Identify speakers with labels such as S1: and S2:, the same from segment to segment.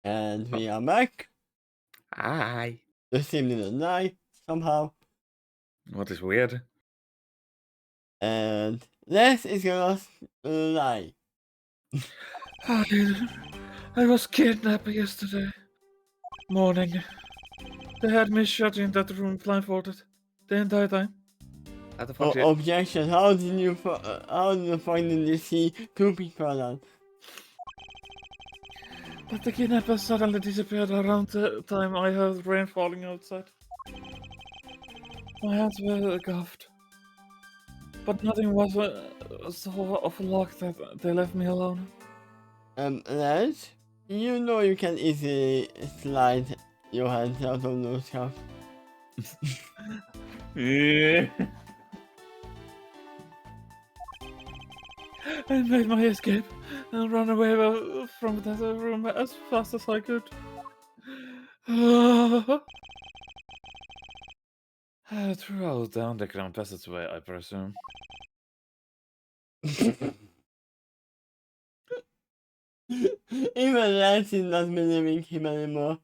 S1: And we are back.
S2: Hi.
S1: The same little lie, somehow.
S2: What is weird?
S1: And this is your last lie.
S2: I was kidnapped yesterday morning. They had me shut in that room blindfolded the entire time. How the fuck
S1: Objection. How did you finally see two people around?
S2: But the kidnappers suddenly disappeared around the time I heard rain falling outside. My hands were cuffed. But nothing was so of a luck that they left me alone.
S1: Les, you know you can easily slide your hands out of those cuffs.
S2: Yeah. I made my escape and ran away from that room as fast as I could. Through the underground passageway, I presume.
S1: Even Les is not believing him anymore.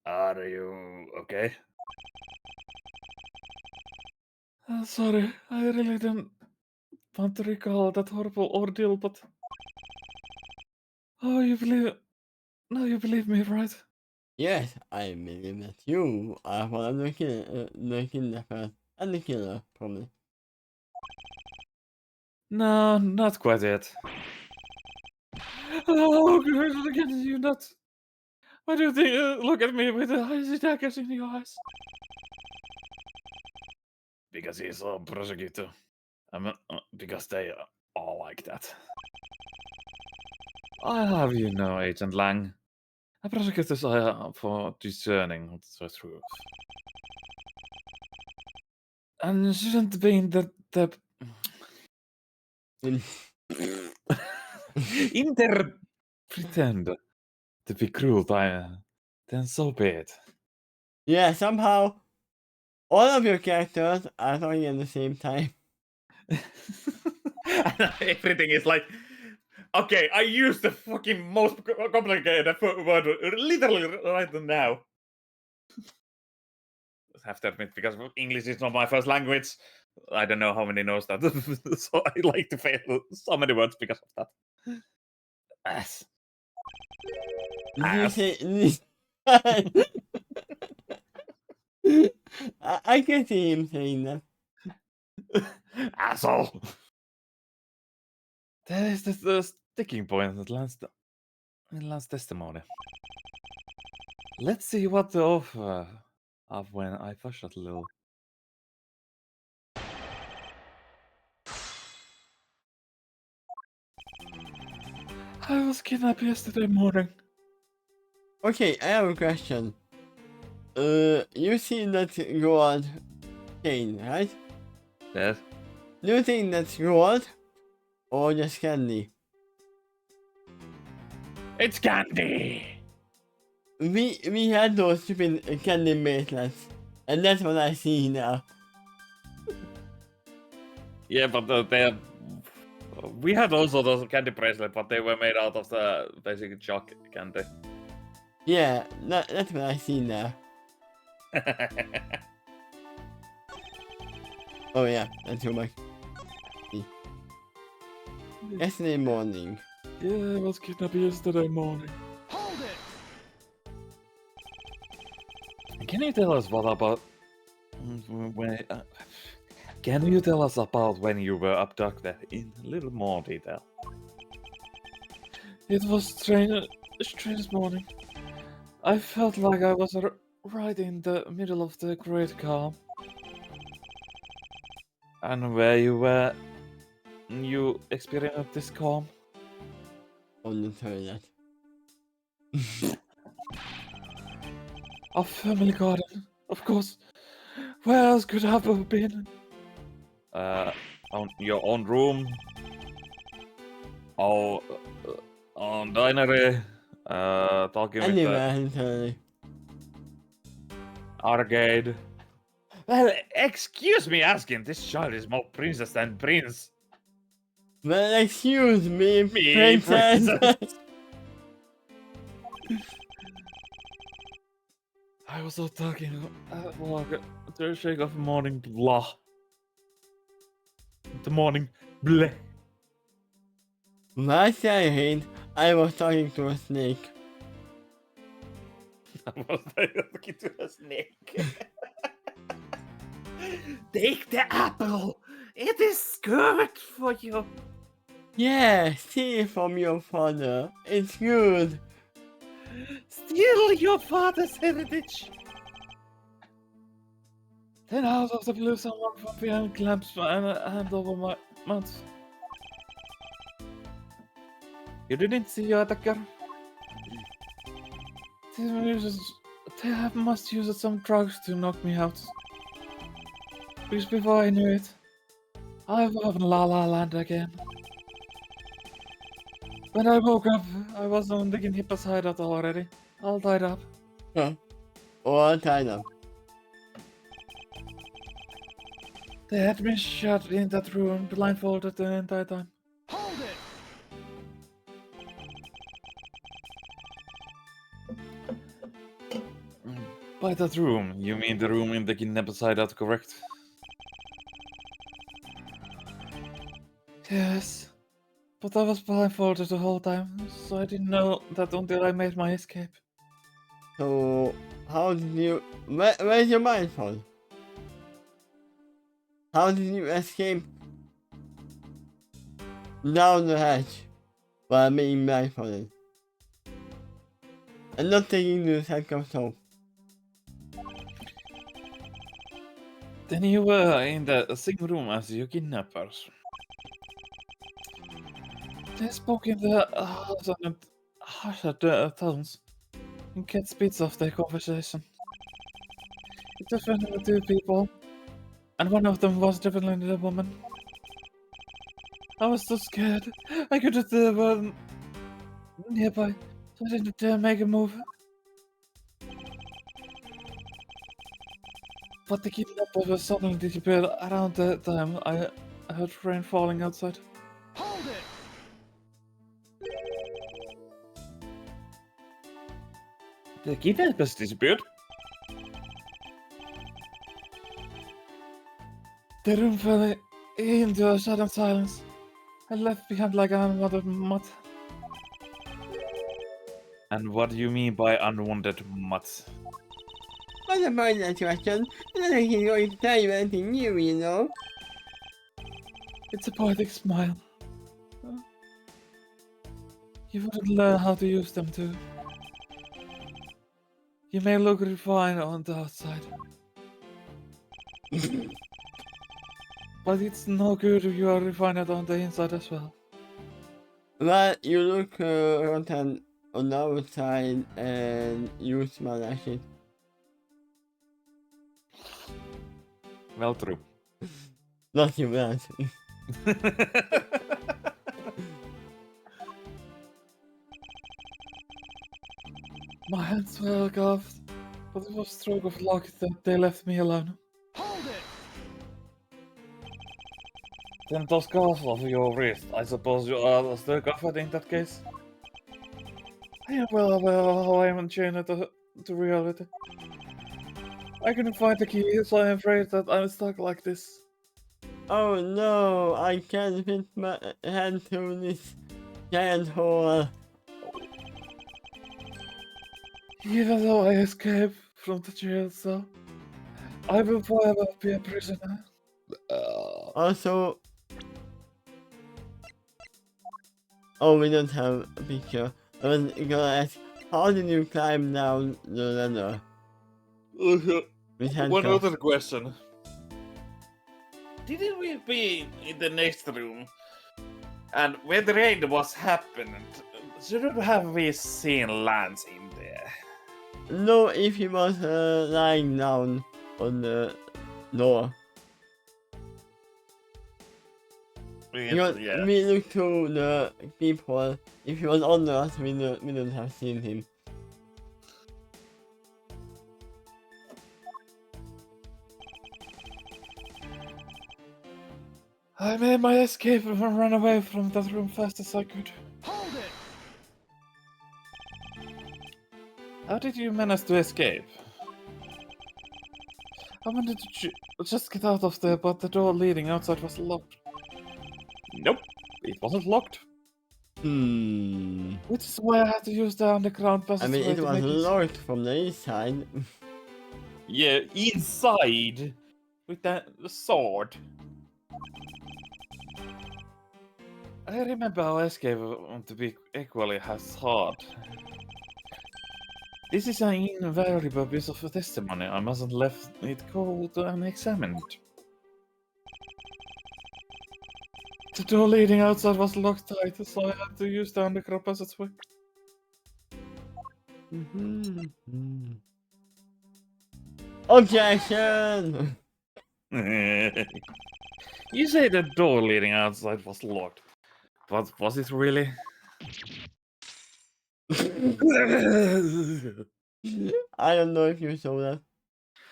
S2: Are you okay? Sorry, I really didn't want to recall that horrible ordeal, but... Oh, you believe... Now you believe me, right?
S1: Yes, I believe that you are one of the kidnappers and the killer, probably.
S2: No, not quite yet. Oh, God, can you not... Why do you think, look at me with the icy daggers in your eyes? Because he's a prosecutor. Because they are all like that. I have you know, Agent Lang. Prosecutors are for discerning the truth. And shouldn't be in the pretend to be cruel, then so be it.
S1: Yeah, somehow all of your characters are talking at the same time.
S2: Everything is like, okay, I use the fucking most complicated word literally right now. I have to admit, because English is not my first language, I don't know how many knows that. So I like to fail so many words because of that. Ass.
S1: Did you
S2: Ass.
S1: say? I can see him saying that.
S2: Asshole. That is the sticking point that lands testimony. Let's see what the offer of when I push that little. I was kidnapped yesterday morning.
S1: Okay, I have a question. You see that gold chain, right?
S2: Yes.
S1: Do you think that's gold or just candy?
S2: It's candy.
S1: We had those stupid candy bracelets, and that's what I see now.
S2: Yeah, but they we had also those candy bracelets, but they were made out of the basic chalk candy.
S1: Yeah, that's what I see now. Oh yeah, that's too much. Yesterday morning.
S2: Yeah, I was kidnapped yesterday morning.
S3: Hold it!
S2: Can you tell us what about when? Can you tell us about when you were abducted in a little more detail? It was strange morning. I felt like I was right in the middle of the great calm. And where you were, you experienced this calm?
S1: On the toilet.
S2: A family garden, of course. Where else could I have been? On your own room. Oh, on dinery. Talking with the
S1: Anywhere entirely.
S2: arcade. Well, excuse me asking, this child is more princess than prince.
S1: Well, excuse me,
S2: Me,
S1: princess.
S2: I was not talking about the shake of morning blah. The morning bleh.
S1: Last I heard, I was talking to a snake.
S2: I was talking to a snake. Take the apple. It is good for you.
S1: Yeah, steal from your father. It's good.
S2: Steal your father's heritage. Then out of the blue, someone from behind clamps my hand over my mouth. You didn't see your attacker. They must use some drugs to knock me out. Because before I knew it, I was in La La Land again. When I woke up, I was on the Hippo's hideout already, all tied up.
S1: Huh. All tied up.
S2: They had me shut in that room, blindfolded the entire time.
S3: Hold it!
S2: By that room, you mean the room in the kidnapper's hideout, correct? Yes. But I was blindfolded the whole time, so I didn't know that until I made my escape.
S1: So, how did you... where's your mindful? How did you escape down the hatch while being blindfolded? And not taking the sack of soap.
S2: Then you were in the same room as your kidnappers. They spoke in the harsher tones and get bits of their conversation. It definitely two people, and one of them was definitely the woman. I was so scared. I couldn't run nearby, so I didn't dare make a move. But the kidnapper was suddenly disappeared around that time. I heard rain falling outside.
S3: Hold it!
S2: The kidnappers disappeared? The room fell into a sudden silence. I left behind like unwanted mud. And what do you mean by unwanted mud?
S1: What about that question? I don't think he's going to tell you anything new, you know?
S2: It's a poetic smile. You wouldn't learn how to use them too. You may look refined on the outside. But it's no good if you are refined on the inside as well.
S1: Well, you look rotten on the outside and you smell like shit.
S2: Well, true.
S1: Not too bad.
S2: My hands were cuffed, but it was a stroke of luck that they left me alone.
S3: Hold it!
S2: Then those cuffs off your wrist, I suppose you are still covered in that case? I am well aware of how I am chained to reality. I couldn't find the key, so I'm afraid that I'm stuck like this.
S1: Oh no, I can't fit my hand through this giant hole.
S2: Even though I escaped from the jail cell, I will forever be a prisoner.
S1: Also... Oh, we don't have a picture. I was gonna ask, how did you climb down the ladder? With
S2: One
S1: handcuffs?
S2: other question. Didn't we be in the next room? And when the raid was happening, shouldn't have we seen Lance in there?
S1: No, if he was lying down on the door. Because we looked through the peephole. If he was under us, we don't have seen him.
S2: I made my escape and ran away from that room fast as I could.
S3: Hold it!
S2: How did you manage to escape? I wanted to just get out of there, but the door leading outside was locked. Nope, it wasn't locked. Which is why I had to use the underground
S1: I
S2: passageway
S1: mean, it
S2: to
S1: was
S2: make it...
S1: locked from the inside.
S2: Yeah, inside! With the sword. I remember how escape to be equally as hard. This is an invaluable piece of testimony. I mustn't let it go unexamined. The door leading outside was locked tight, so I had to use the underground passageway.
S1: Objection!
S2: You say the door leading outside was locked, but was it really?
S1: I don't know if you saw that.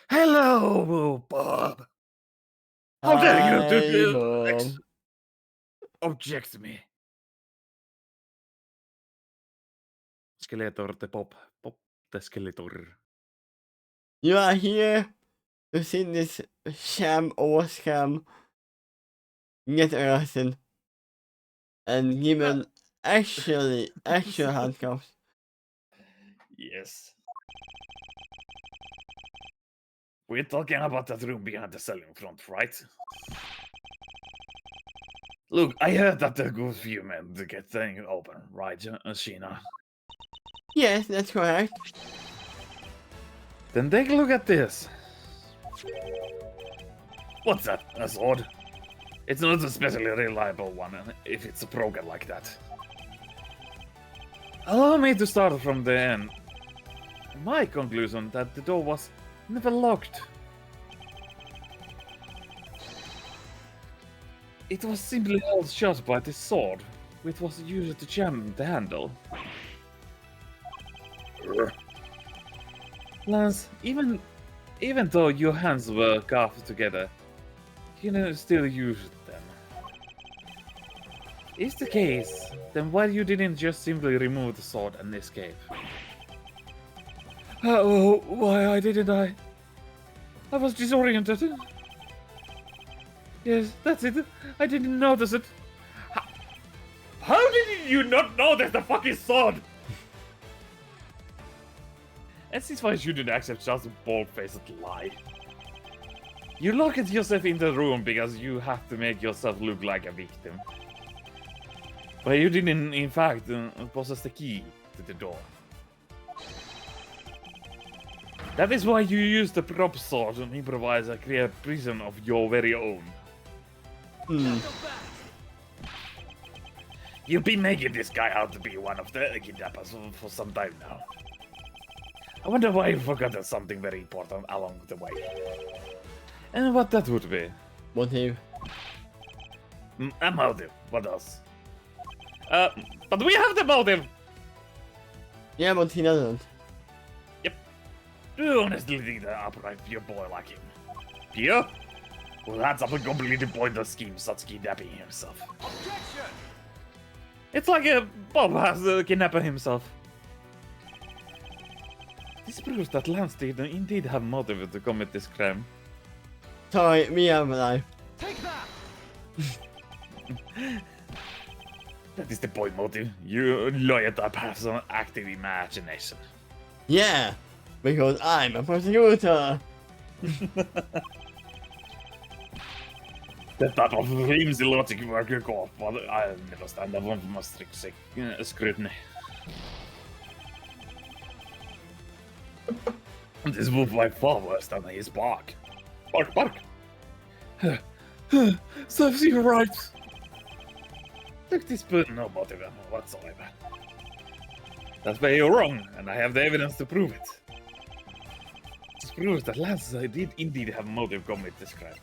S2: Hello, Bob. How dare you
S1: Hi, Bob.
S2: object to me? Skeletor the Bob. Bob the Skeletor.
S1: You are here to see this sham or scam get arrested and given actual handcuffs.
S2: Yes. We're talking about that room behind the cell in front, right? Look, I heard that the good few men to get things open, right, Sheena?
S1: Yes, that's correct.
S2: Then take a look at this. What's that? A sword? It's not a especially reliable one if it's broken like that. Allow me to start from the end. My conclusion that the door was never locked. It was simply held shut by the sword, which was used to jam the handle. Lance, even though your hands were cuffed together, you can still use them. If the case, then why you didn't just simply remove the sword and escape? Oh, why didn't I? I was disoriented. Yes, that's it. I didn't notice it. How did you not notice the fucking sword? And since why shouldn't accept just a bald-faced lie? You locked yourself in the room because you have to make yourself look like a victim. But you didn't, in fact, possess the key to the door. That is why you use the prop sword and improvise and create a prison of your very own. You've been making this guy out to be one of the kidnappers for some time now. I wonder why you forgot something very important along the way. And what that would be?
S1: Motive.
S2: A motive. What else? But we have the motive!
S1: Yeah, but he doesn't.
S2: Do you honestly think that upright your boy like him? Pure? Well, that's a completely pointless scheme, such kidnapping himself.
S3: Objection!
S2: It's like Bob has kidnapped himself. This proves that Lance did indeed have motive to commit this crime.
S1: Sorry, me out of my life.
S3: Take that!
S2: That is the point motive. You lawyer type has an active imagination.
S1: Yeah, because I'm a prosecutor.
S2: That type of flimsy logic work you call, but I never stand up on my strict scrutiny. This move by far worse than his bark. Bark, bark! Serves you right! Look, this put no motive whatsoever. That's where you're wrong, and I have the evidence to prove it. This proves that Lance did indeed have motive to commit this crime.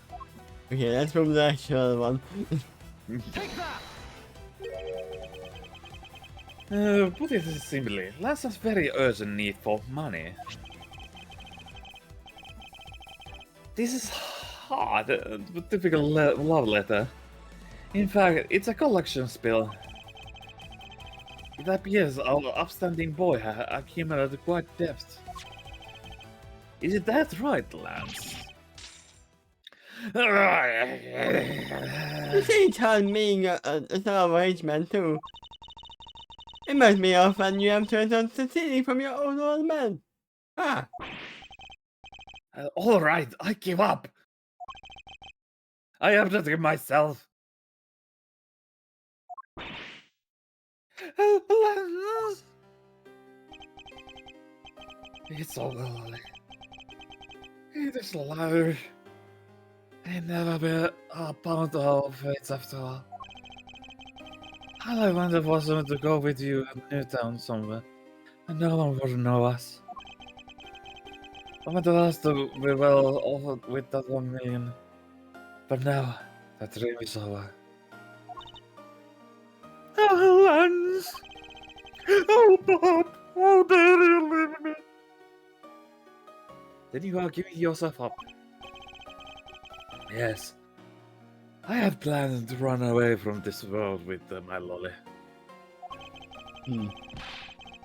S1: Okay, let's prove the actual one.
S3: Take that!
S2: Put it simply, Lance has very urgent need for money. This is hard, typical love letter. In fact, it's a collection spill. It appears our upstanding boy has accumulated quite depth. Is it that right, Lance?
S1: You see, Todd being a salvage man too. It must be often you have turned on the city from your own old man. Ah,
S2: All right, I give up. I have to do myself. Lance! It's all Lolly. It is loud. I never been a pound of it after all. All I wanted was to go with you to Newtown somewhere, and no one would know us. I wanted us to be well off with that 1 million, but now that dream is over. Oh, Lance! Oh, Bob! How dare you leave me? Then you are giving yourself up. Yes. I had planned to run away from this world with my lolly.
S1: hmm.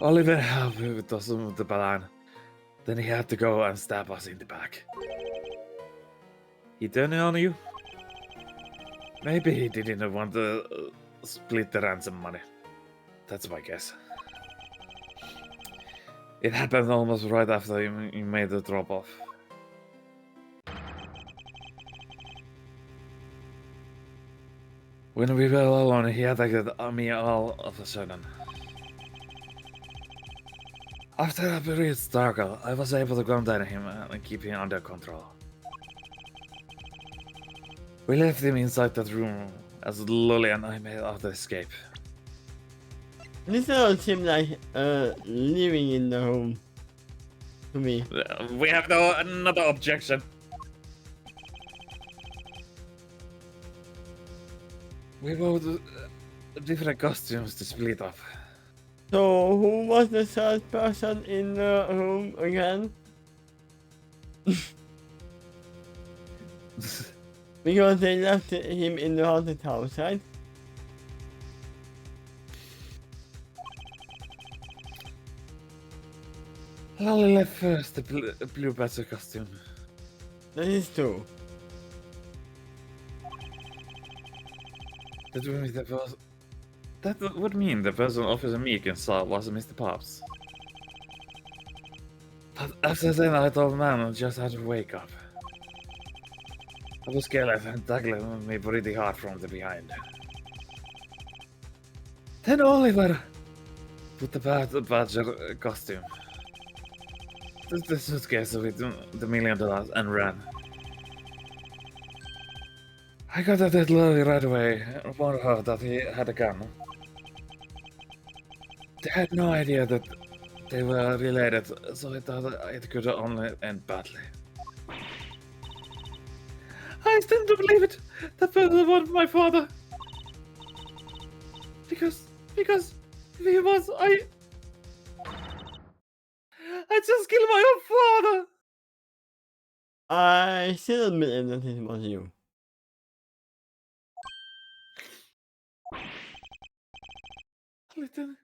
S2: Oliver helped me with the plan. Then he had to go and stab us in the back. He turned on you? Maybe he didn't want to split the ransom money. That's my guess. It happened almost right after you made the drop-off. When we were alone, he attacked me all of a sudden. After a brief struggle, I was able to contain him and keep him under control. We left him inside that room as Lolly and I made our escape.
S1: This doesn't seem like living in the home to me.
S2: We have another objection. We bought different costumes to split up.
S1: So who was the third person in the room again? Because they left him in the haunted house, right?
S2: Lolly left first, the blue Badger costume.
S1: That is true.
S2: That would mean the person Officer Meekin saw was Mr. Pops. But after then I thought man I just had to wake up. I was scared and tackled me pretty hard from the behind. Then Oliver put the Badger costume. The suitcase with the $1 million and ran. I got at that Lolly right away and warned her that he had a gun. They had no idea that they were related, so I thought it could only end badly. I still don't believe it! That person was my father! Because if he was, I just killed my own father!
S1: I still admit that it was you.
S2: Listen,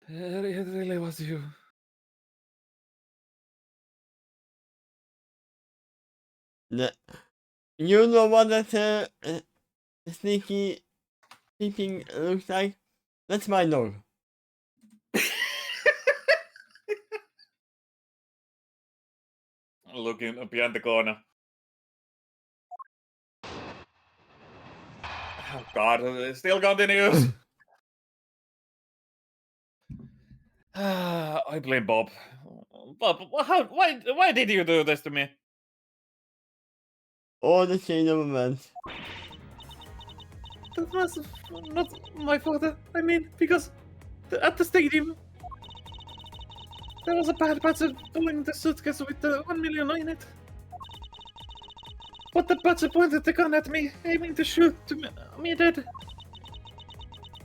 S2: it really was you.
S1: You know what that sneaky peeping looks like? That's my dog.
S2: Looking behind the corner. Oh God, it still continues. I blame Bob. Bob, why did you do this to me?
S1: All the chain of events.
S2: That was not my father. I mean, because at the stadium, there was a bad badger pulling the suitcase with the 1 million in it. But the badger pointed the gun at me, aiming to shoot me dead.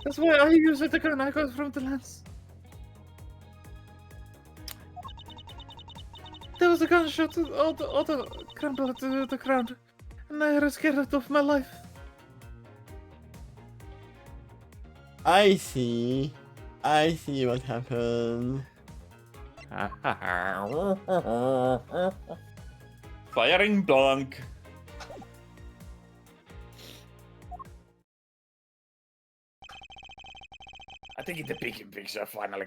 S2: That's why I used the gun I got from the Lance. There was a gunshot, all the crumbled to the ground, and I was scared of my life.
S1: I see. I see what happened.
S2: Firing blank. I think the big picture finally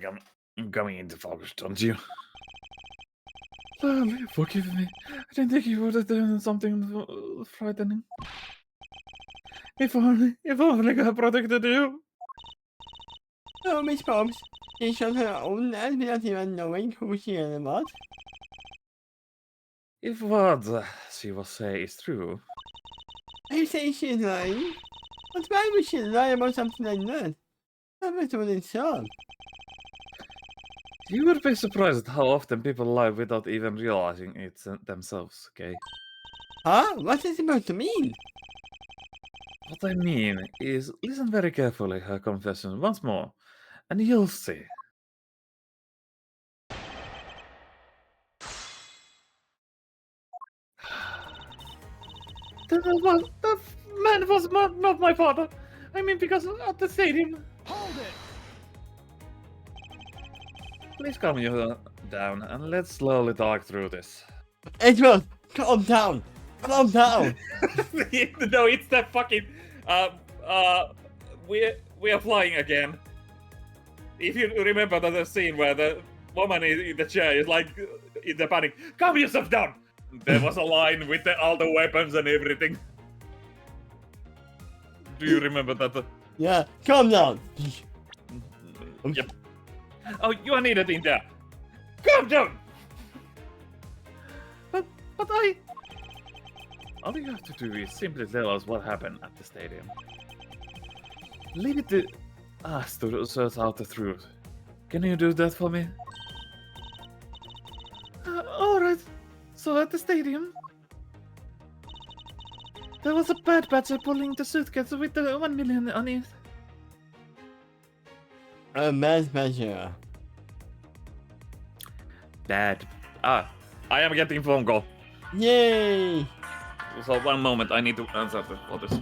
S2: coming into focus, don't you? Forgive me. I didn't think you would have done something frightening. If only I had protected you.
S1: Oh, Miss Bobs. She shot her own head without even knowing who she was.
S2: If what she was say is true,
S1: I say she's lying. But why would she lie about something like that? That was what so.
S2: you would be surprised how often people lie without even realizing it themselves, okay?
S1: Huh? What is it supposed to mean?
S2: What I mean is, listen very carefully her confession once more, and you'll see. The man was not my father. I mean, because at the stadium.
S3: Hold it!
S2: Please calm you down and let's slowly talk through this.
S1: Edward, calm down. Calm down.
S2: No, it's that fucking. We are flying again. If you remember the scene where the woman in the chair is like in the panic, calm yourself down. There was a line with all the weapons and everything. Do you remember that?
S1: Yeah, calm down.
S2: Yep. Oh, you are needed in there. Calm down. But I. All you have to do is simply tell us what happened at the stadium. Leave it to us to search out the truth. Can you do that for me? Alright. So at the stadium, there was a bad badger pulling the suitcase with the 1 million on it.
S1: A mass measure.
S2: Dad. I am getting phone call.
S1: Yay!
S2: So 1 moment, I need to answer for this.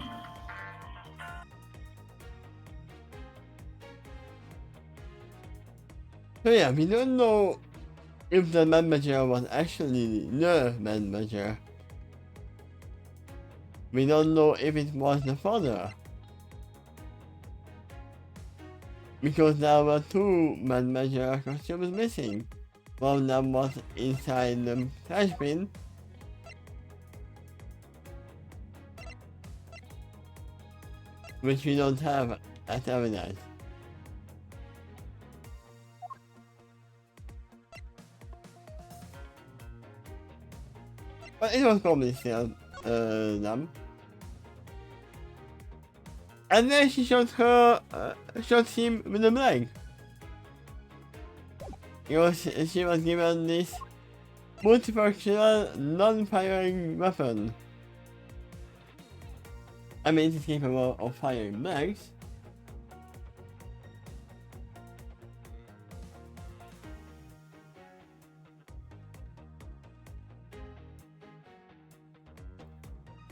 S1: So yeah, we don't know if the man measure was actually the man measure. We don't know if it was the father. Because there were 2 man measure costumes missing. One of them was inside the trash bin. Which we don't have as evidence. But it was probably still them. And then she shot him with a blank. She was given this multifunctional, non-firing weapon. I mean, it's capable of firing blanks.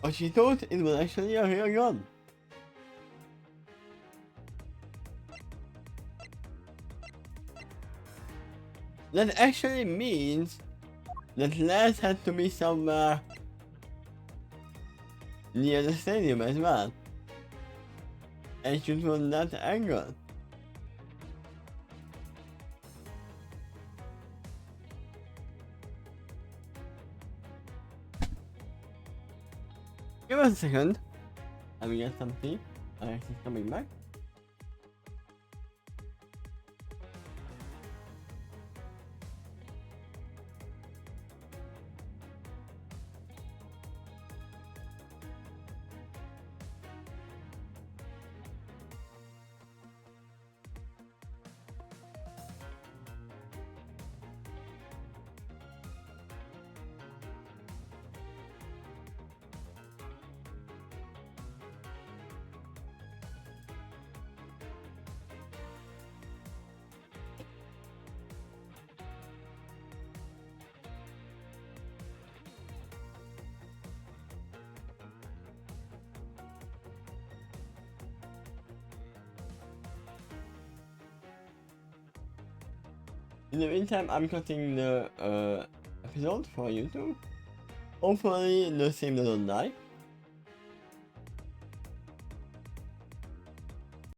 S1: But she thought it was actually a real gun. That actually means that Lance had to be somewhere near the stadium as well. And shoot from that angle. Give us a second. Let me get some tea. Alex is coming back. In the meantime, I'm cutting the episode for YouTube. Hopefully the same doesn't die.